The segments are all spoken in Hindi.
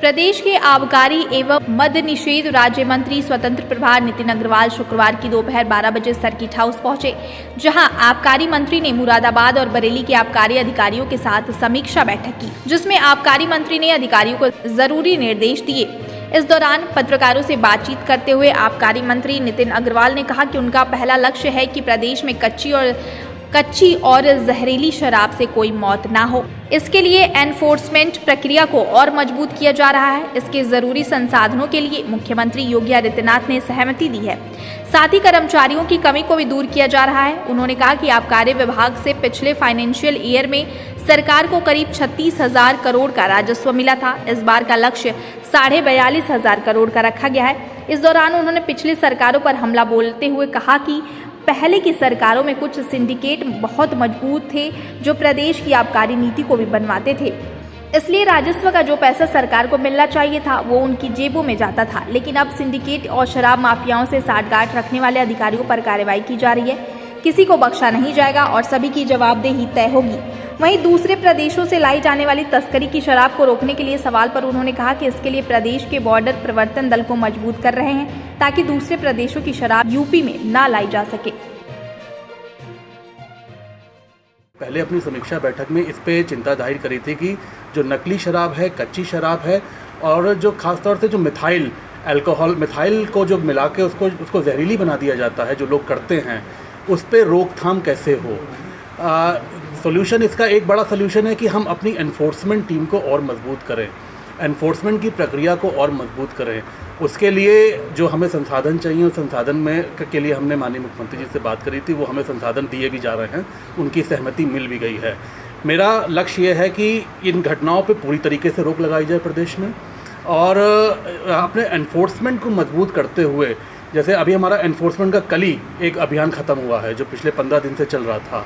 प्रदेश के आबकारी एवं मद्य निषेध राज्य मंत्री स्वतंत्र प्रभार नितिन अग्रवाल शुक्रवार की दोपहर 12 बजे सर्किट हाउस पहुंचे, जहां आबकारी मंत्री ने मुरादाबाद और बरेली के आबकारी अधिकारियों के साथ समीक्षा बैठक की, जिसमें आबकारी मंत्री ने अधिकारियों को जरूरी निर्देश दिए। इस दौरान पत्रकारों से बातचीत करते हुए आबकारी मंत्री नितिन अग्रवाल ने कहा कि उनका पहला लक्ष्य है कि प्रदेश में कच्ची और जहरीली शराब से कोई मौत ना हो। इसके लिए एनफोर्समेंट प्रक्रिया को और मजबूत किया जा रहा है। इसके जरूरी संसाधनों के लिए मुख्यमंत्री योगी आदित्यनाथ ने सहमति दी है। साथ ही कर्मचारियों की कमी को भी दूर किया जा रहा है। उन्होंने कहा कि आबकारी विभाग से पिछले फाइनेंशियल ईयर में सरकार को करीब 36,000 करोड़ का राजस्व मिला था। इस बार का लक्ष्य 42,500 करोड़ का रखा गया है। इस दौरान उन्होंने पिछली सरकारों पर हमला बोलते हुए कहा कि पहले की सरकारों में कुछ सिंडिकेट बहुत मजबूत थे जो प्रदेश की आबकारी नीति को भी बनवाते थे। इसलिए राजस्व का जो पैसा सरकार को मिलना चाहिए था वो उनकी जेबों में जाता था। लेकिन अब सिंडिकेट और शराब माफियाओं से साठगांठ रखने वाले अधिकारियों पर कार्रवाई की जा रही है। किसी को बख्शा नहीं जाएगा और सभी की जवाबदेही तय होगी। वहीं दूसरे प्रदेशों से लाई जाने वाली तस्करी की शराब को रोकने के लिए सवाल पर उन्होंने कहा कि इसके लिए प्रदेश के बॉर्डर प्रवर्तन दल को मजबूत कर रहे हैं ताकि दूसरे प्रदेशों की शराब यूपी में ना लाई जा सके। पहले अपनी समीक्षा बैठक में इस पे चिंता जाहिर करी थी कि जो नकली शराब है, कच्ची शराब है और जो खासतौर से जो मिथाइल को जो मिला के उसको जहरीली बना दिया जाता है, जो लोग करते हैं, उस पर रोकथाम कैसे हो। सॉल्यूशन इसका एक बड़ा सॉल्यूशन है कि हम अपनी एनफोर्समेंट टीम को और मजबूत करें, एनफोर्समेंट की प्रक्रिया को और मजबूत करें। उसके लिए जो हमें संसाधन चाहिए, उस संसाधन में के लिए हमने माननीय मुख्यमंत्री जी से बात करी थी, वो हमें संसाधन दिए भी जा रहे हैं, उनकी सहमति मिल भी गई है। मेरा लक्ष्य ये है कि इन घटनाओं पे पूरी तरीके से रोक लगाई जाए प्रदेश में और अपने एनफोर्समेंट को मजबूत करते हुए, जैसे अभी हमारा एनफोर्समेंट का कल ही एक अभियान ख़त्म हुआ है जो पिछले 15 दिन से चल रहा था,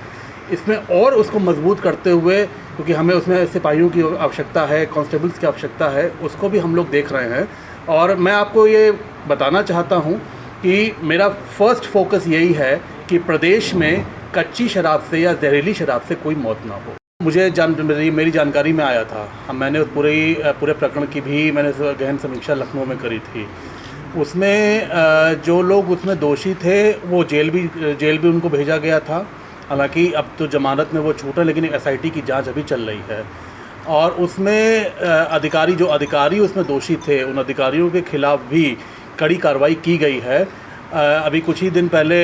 इसमें और उसको मजबूत करते हुए, क्योंकि हमें उसमें सिपाहियों की आवश्यकता है, कांस्टेबल्स की आवश्यकता है, उसको भी हम लोग देख रहे हैं। और मैं आपको ये बताना चाहता हूँ कि मेरा फर्स्ट फोकस यही है कि प्रदेश में कच्ची शराब से या जहरीली शराब से कोई मौत ना हो। मुझे मेरी जानकारी में आया था, मैंने पूरे प्रकरण की भी मैंने गहन समीक्षा लखनऊ में करी थी। उसमें जो लोग उसमें दोषी थे वो जेल भी उनको भेजा गया था। हालांकि अब तो जमानत में वो छूटा, लेकिन SIT की जांच अभी चल रही है और उसमें अधिकारी उसमें दोषी थे, उन अधिकारियों के खिलाफ भी कड़ी कार्रवाई की गई है। अभी कुछ ही दिन पहले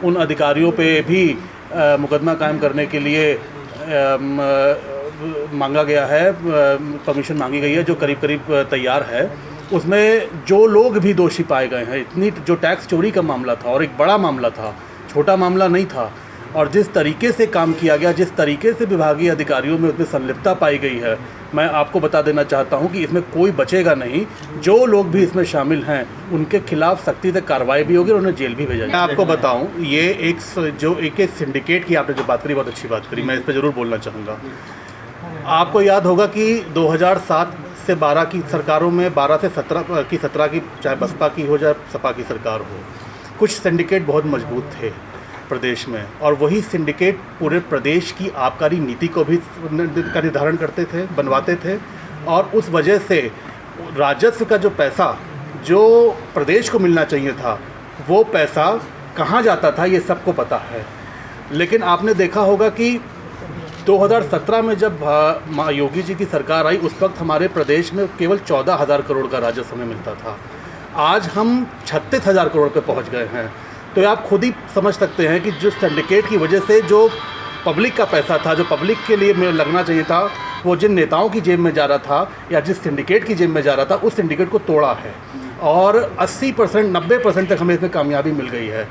उन अधिकारियों पे भी मुकदमा कायम करने के लिए मांगा गया है, परमिशन मांगी गई है, जो करीब तैयार है। उसमें जो लोग भी दोषी पाए गए हैं, जो टैक्स चोरी का मामला था और एक बड़ा मामला था, छोटा मामला नहीं था, और जिस तरीके से काम किया गया, जिस तरीके से विभागीय अधिकारियों में उसमें संलिप्तता पाई गई है, मैं आपको बता देना चाहता हूं कि इसमें कोई बचेगा नहीं। जो लोग भी इसमें शामिल हैं उनके खिलाफ सख्ती से कार्रवाई भी होगी और उन्हें जेल भी भेजा जाएगा। मैं आपको बताऊं, ये एक सिंडिकेट की आपने जो बात करी, बहुत अच्छी बात करी, मैं इस पर ज़रूर बोलना चाहूँगा। आपको याद होगा कि 2007 से 12 की सरकारों में 12 से 17 की, चाहे बसपा की हो चाहे सपा की सरकार हो, कुछ सिंडिकेट बहुत मजबूत थे प्रदेश में, और वही सिंडिकेट पूरे प्रदेश की आबकारी नीति को भी का निर्धारण करते थे, बनवाते थे। और उस वजह से राजस्व का जो पैसा जो प्रदेश को मिलना चाहिए था, वो पैसा कहाँ जाता था ये सबको पता है। लेकिन आपने देखा होगा कि 2017 में जब योगी जी की सरकार आई, उस वक्त हमारे प्रदेश में केवल 14,000 करोड़ का राजस्व हमें मिलता था। आज हम 36,000 करोड़ पे पहुँच गए हैं। तो आप खुद ही समझ सकते हैं कि जो सिंडिकेट की वजह से जो पब्लिक का पैसा था, जो पब्लिक के लिए लगना चाहिए था, वो जिन नेताओं की जेब में जा रहा था या जिस सिंडिकेट की जेब में जा रहा था, उस सिंडिकेट को तोड़ा है। और 80% 90% तक हमें इसमें कामयाबी मिल गई है।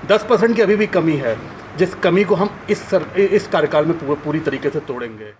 10% की अभी भी कमी है, जिस कमी को हम इस कार्यकाल में पूरी तरीके से तोड़ेंगे।